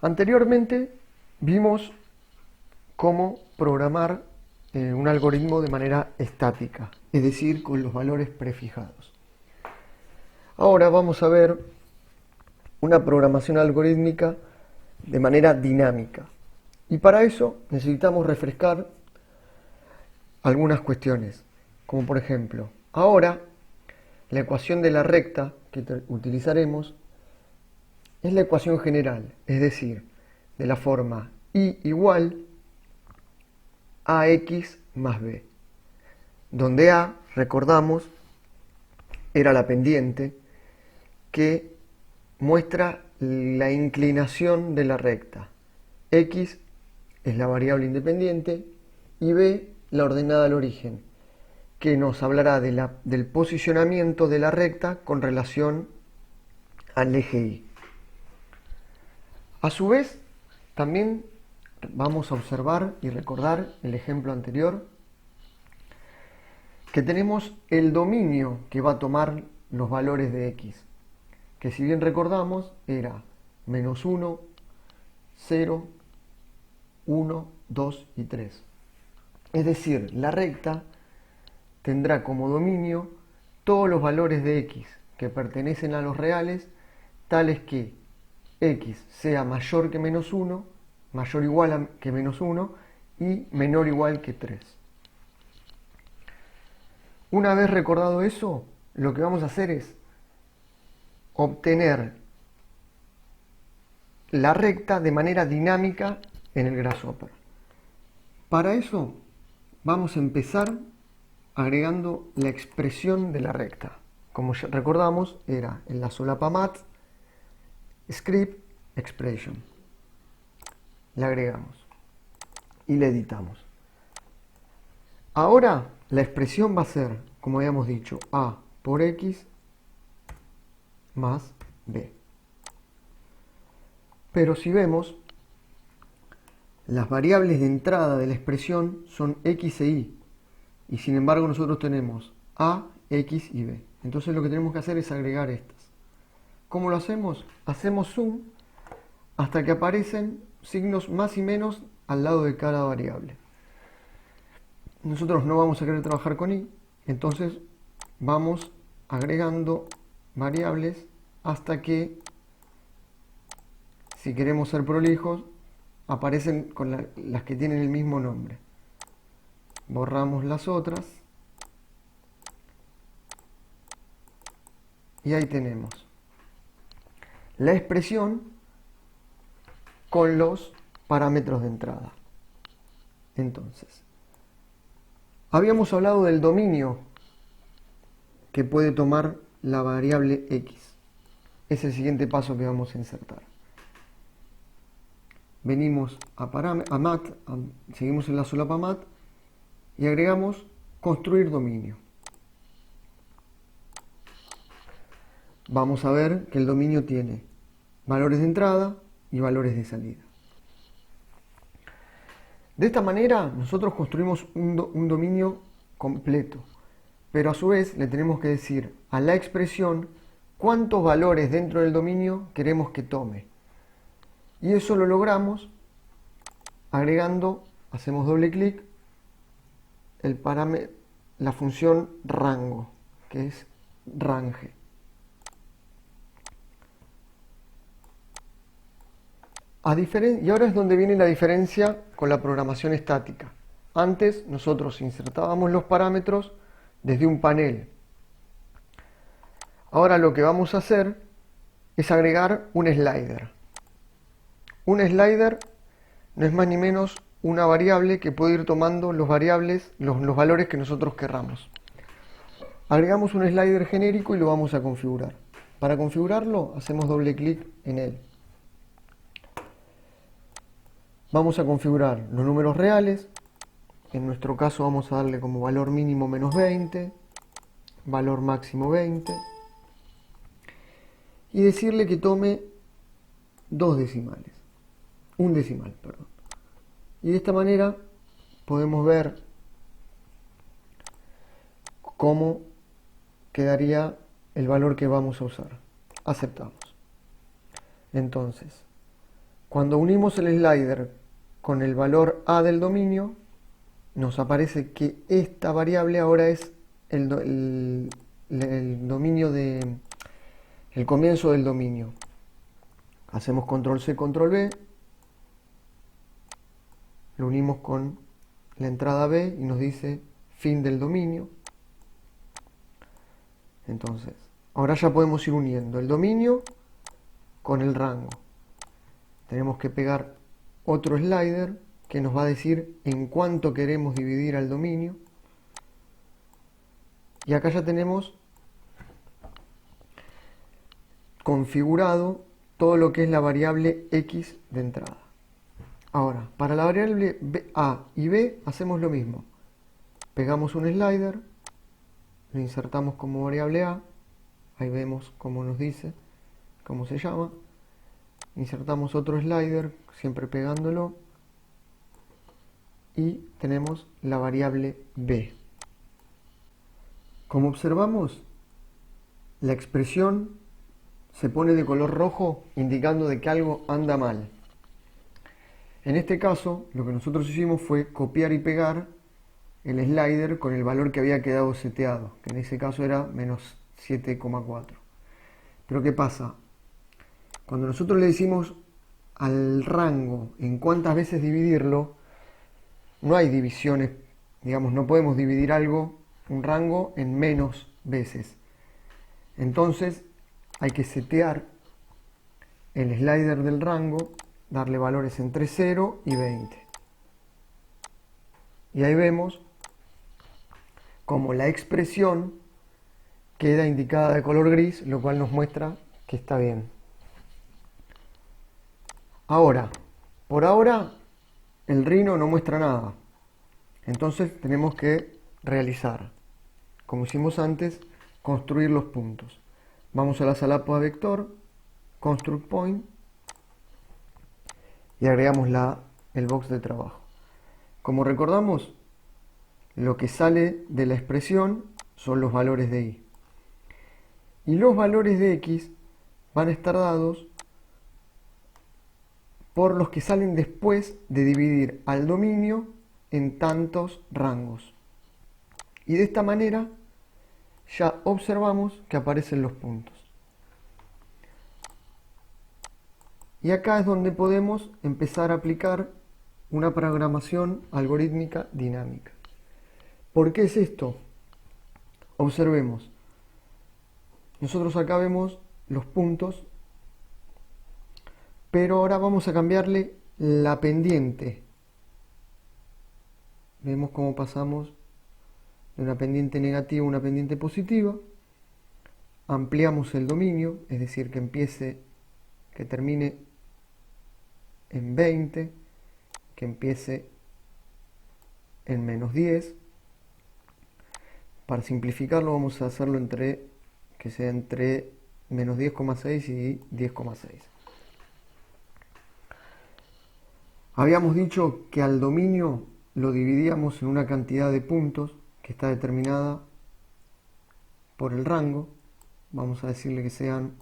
Anteriormente vimos cómo programar un algoritmo de manera estática, es decir, con los valores prefijados. Ahora vamos a ver una programación algorítmica de manera dinámica. Y para eso necesitamos refrescar algunas cuestiones, como por ejemplo, ahora la ecuación de la recta que utilizaremos es la ecuación general, es decir, de la forma y igual a x más b, donde a, recordamos, era la pendiente que muestra la inclinación de la recta, x es la variable independiente y b la ordenada al origen, que nos hablará del posicionamiento de la recta con relación al eje y. A su vez, también vamos a observar y recordar el ejemplo anterior, que tenemos el dominio que va a tomar los valores de x, que si bien recordamos era -1, 0, 1, 2 y 3. Es decir, la recta tendrá como dominio todos los valores de x que pertenecen a los reales, tales que x sea mayor que -1, mayor o igual que -1 y menor o igual que 3. Una vez recordado eso, lo que vamos a hacer es obtener la recta de manera dinámica en el Grasshopper. Para eso vamos a empezar agregando la expresión de la recta. Como ya recordamos, era en la solapa mat, script, expression. La agregamos y la editamos. Ahora la expresión va a ser, como habíamos dicho, a por x más b. Pero si vemos, las variables de entrada de la expresión son x e y. Y sin embargo nosotros tenemos a, x y b. Entonces lo que tenemos que hacer es agregar estas. ¿Cómo lo hacemos? Hacemos zoom hasta que aparecen signos más y menos al lado de cada variable. Nosotros no vamos a querer trabajar con y, entonces vamos agregando variables hasta que, si queremos ser prolijos, aparecen con las que tienen el mismo nombre. Borramos las otras y ahí tenemos la expresión con los parámetros de entrada. Entonces, habíamos hablado del dominio que puede tomar la variable x. Es el siguiente paso que vamos a insertar. Venimos a mat, seguimos en la solapa mat y agregamos construir dominio. Vamos a ver que el dominio tiene valores de entrada y valores de salida. De esta manera nosotros construimos un dominio completo, pero a su vez le tenemos que decir a la expresión cuántos valores dentro del dominio queremos que tome. Y eso lo logramos agregando, hacemos doble clic, la función rango, que es range. Y ahora es donde viene la diferencia con la programación estática. Antes nosotros insertábamos los parámetros desde un panel. Ahora lo que vamos a hacer es agregar un slider. Un slider no es más ni menos una variable que puede ir tomando los valores que nosotros querramos. Agregamos un slider genérico y lo vamos a configurar. Para configurarlo hacemos doble clic en él. Vamos a configurar los números reales. En nuestro caso vamos a darle como valor mínimo -20, valor máximo 20. Y decirle que tome dos decimales. Un decimal, perdón. Y de esta manera podemos ver cómo quedaría el valor que vamos a usar. Aceptamos. Entonces, Cuando unimos el slider con el valor a del dominio, nos aparece que esta variable ahora es el dominio el comienzo del dominio. Hacemos control C, control V, lo unimos con la entrada B y nos dice fin del dominio. Entonces, ahora ya podemos ir uniendo el dominio con el rango. Tenemos que pegar otro slider que nos va a decir en cuánto queremos dividir al dominio. Y acá ya tenemos configurado todo lo que es la variable X de entrada. Ahora, para la variable A y B hacemos lo mismo. Pegamos un slider, lo insertamos como variable A, ahí vemos cómo nos dice, cómo se llama. Insertamos otro slider, siempre pegándolo, y tenemos la variable B. Como observamos, la expresión se pone de color rojo indicando de que algo anda mal. En este caso, lo que nosotros hicimos fue copiar y pegar el slider con el valor que había quedado seteado, que en ese caso era menos 7,4. Pero ¿qué pasa? Cuando nosotros le decimos al rango en cuántas veces dividirlo, no hay divisiones, digamos, no podemos dividir un rango en menos veces. Entonces hay que setear el slider del rango, darle valores entre 0 y 20. Y ahí vemos como la expresión queda indicada de color gris, lo cual nos muestra que está bien. Ahora, por ahora, el Rhino no muestra nada. Entonces tenemos que realizar, como hicimos antes, construir los puntos. Vamos a la sala vector, construct point, y agregamos el box de trabajo. Como recordamos, lo que sale de la expresión son los valores de y. Y los valores de x van a estar dados por los que salen después de dividir al dominio en tantos rangos. Y de esta manera ya observamos que aparecen los puntos. Y acá es donde podemos empezar a aplicar una programación algorítmica dinámica. ¿Por qué es esto? Observemos. Nosotros acá vemos los puntos, pero ahora vamos a cambiarle la pendiente. Vemos cómo pasamos de una pendiente negativa a una pendiente positiva. Ampliamos el dominio, es decir, que termine en 20, que empiece en menos 10. Para simplificarlo vamos a hacerlo que sea entre menos 10,6 y 10,6. Habíamos dicho que al dominio lo dividíamos en una cantidad de puntos que está determinada por el rango. Vamos a decirle que sean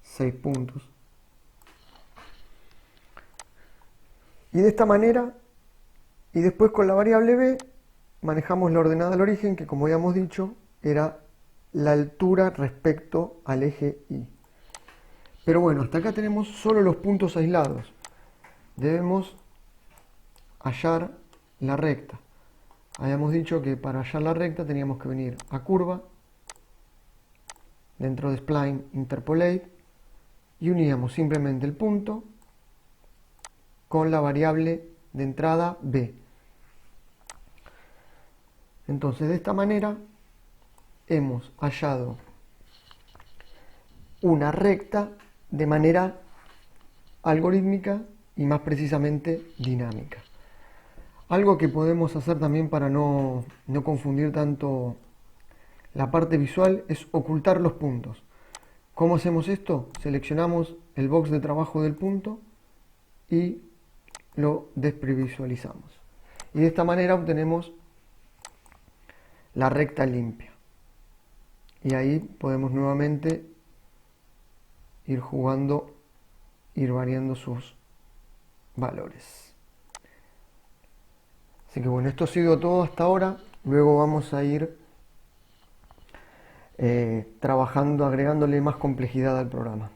6 puntos. Y de esta manera, y después con la variable b, manejamos la ordenada al origen, que como habíamos dicho, era la altura respecto al eje y. Pero bueno, hasta acá tenemos solo los puntos aislados. Debemos hallar la recta. Habíamos dicho que para hallar la recta teníamos que venir a curva, dentro de spline interpolate, y uníamos simplemente el punto con la variable de entrada b. Entonces de esta manera hemos hallado una recta de manera algorítmica y más precisamente dinámica. Algo que podemos hacer también para no confundir tanto la parte visual es ocultar los puntos. ¿Cómo hacemos esto? Seleccionamos el box de trabajo del punto y lo desprevisualizamos. Y de esta manera obtenemos la recta limpia. Y ahí podemos nuevamente ir jugando ir variando sus valores. Así que bueno, esto ha sido todo hasta ahora. Luego vamos a ir trabajando, agregándole más complejidad al programa.